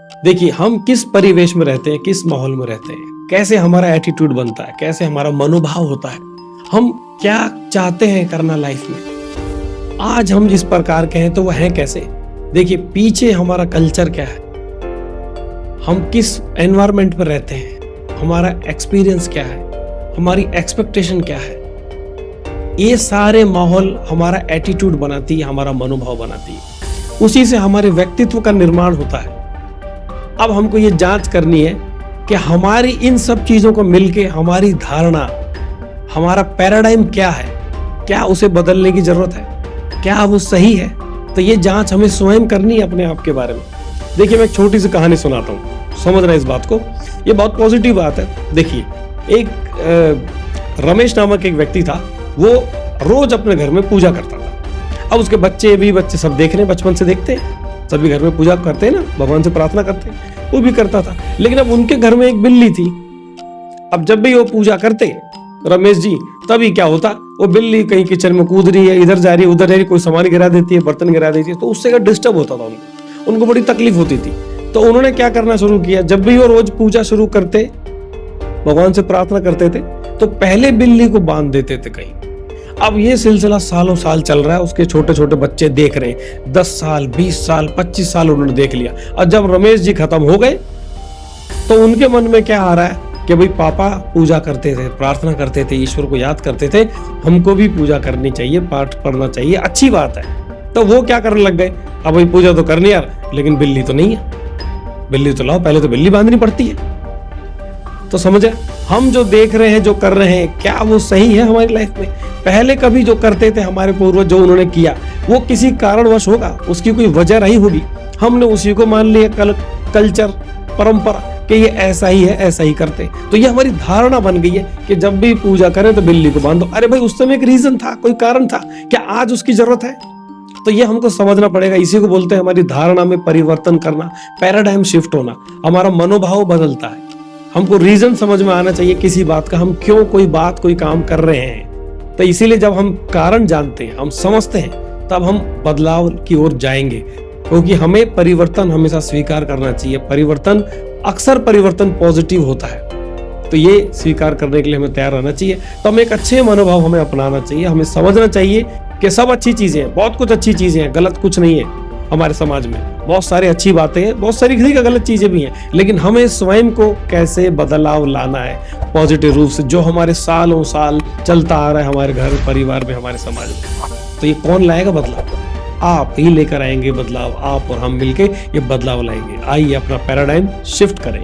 देखिए, हम किस परिवेश में रहते हैं, किस माहौल में रहते हैं, कैसे हमारा एटीट्यूड बनता है, कैसे हमारा मनोभाव होता है, हम क्या चाहते हैं करना लाइफ में, आज हम जिस प्रकार के हैं तो वो हैं कैसे। देखिए, पीछे हमारा कल्चर क्या है, हम किस एनवायरनमेंट पर रहते हैं, हमारा एक्सपीरियंस क्या है, हमारी एक्सपेक्टेशन क्या है, ये सारे माहौल हमारा एटीट्यूड बनाती है, हमारा मनोभाव बनाती है। उसी से हमारे व्यक्तित्व का निर्माण होता है। अब हमको ये जांच करनी है कि हमारी इन सब चीजों को मिलके हमारी धारणा, हमारा पैराडाइम क्या है, क्या उसे बदलने की जरूरत है, क्या वो सही है। तो ये जांच हमें स्वयं करनी है अपने आप के बारे में। देखिए, मैं एक छोटी सी कहानी सुनाता हूँ, समझना इस बात को, ये बहुत पॉजिटिव बात है। देखिए, एक रमेश नामक एक व्यक्ति था, वो रोज अपने घर में पूजा करता था। अब उसके बच्चे सब देख रहे हैं, बचपन से देखते हैं, सभी घर में पूजा करते हैं ना, भगवान से प्रार्थना करते हैं, वो भी करता था। लेकिन अब उनके घर में एक बिल्ली थी। अब जब भी वो पूजा करते रमेश जी, तभी क्या होता, वो बिल्ली कहीं किचन में कूद रही है, इधर जा रही है, उधर जा रही है, कोई सामान गिरा देती है, बर्तन गिरा देती है, तो उससे क्या डिस्टर्ब होता था उनको बड़ी तकलीफ होती थी। तो उन्होंने क्या करना शुरू किया, जब भी वो रोज पूजा शुरू करते, भगवान से प्रार्थना करते थे, तो पहले बिल्ली को बांध देते थे कहीं। अब ये सिलसिला सालों साल चल रहा है, उसके छोटे छोटे बच्चे देख रहे हैं, 10 साल 20 साल 25 साल उन्होंने देख लिया। और जब रमेश जी खत्म हो गए तो उनके मन में क्या आ रहा है कि भाई पापा पूजा करते थे, प्रार्थना करते थे, ईश्वर को याद करते थे, हमको भी पूजा करनी चाहिए, पाठ पढ़ना चाहिए, अच्छी बात है। तो वो क्या करने लग गए, अब भाई पूजा तो करनी यार, लेकिन बिल्ली तो नहीं है, बिल्ली तो लाओ, पहले तो बिल्ली बांधनी पड़ती है। तो समझे, हम जो देख रहे हैं, जो कर रहे हैं, क्या वो सही है हमारी लाइफ में। पहले कभी जो करते थे हमारे पूर्वज, जो उन्होंने किया, वो किसी कारणवश होगा, उसकी कोई वजह रही होगी, हमने उसी को मान लिया कल्चर, परंपरा, कि ये ऐसा ही है, ऐसा ही करते। तो ये हमारी धारणा बन गई है कि जब भी पूजा करें तो बिल्ली को बांधो। अरे भाई, उस समय एक रीजन था, कोई कारण था, क्या आज उसकी जरूरत है? तो ये हमको समझना पड़ेगा। इसी को बोलते हैं हमारी धारणा में परिवर्तन करना, पैराडाइम शिफ्ट होना, हमारा मनोभाव बदलता है। हमको रीजन समझ में आना चाहिए किसी बात का, हम क्यों कोई बात, कोई काम कर रहे हैं। तो इसीलिए जब हम कारण जानते हैं, हम समझते हैं, तब हम बदलाव की ओर जाएंगे, क्योंकि हमें परिवर्तन हमेशा स्वीकार करना चाहिए। परिवर्तन, अक्सर परिवर्तन पॉजिटिव होता है, तो ये स्वीकार करने के लिए हमें तैयार रहना चाहिए। तो हमें एक अच्छे मनोभाव हमें अपनाना चाहिए, हमें समझना चाहिए कि सब अच्छी चीजें हैं, बहुत कुछ अच्छी चीजें हैं, गलत कुछ नहीं है। हमारे समाज में बहुत सारी अच्छी बातें हैं, बहुत सारी गलत चीजें भी हैं, लेकिन हमें स्वयं को कैसे बदलाव लाना है पॉजिटिव रूप से, जो हमारे सालों साल चलता आ रहा है हमारे घर परिवार में, हमारे समाज में। तो ये कौन लाएगा बदलाव? आप ही लेकर आएंगे बदलाव, आप और हम मिलके ये बदलाव लाएंगे। आइए अपना पैराडाइम शिफ्ट करें।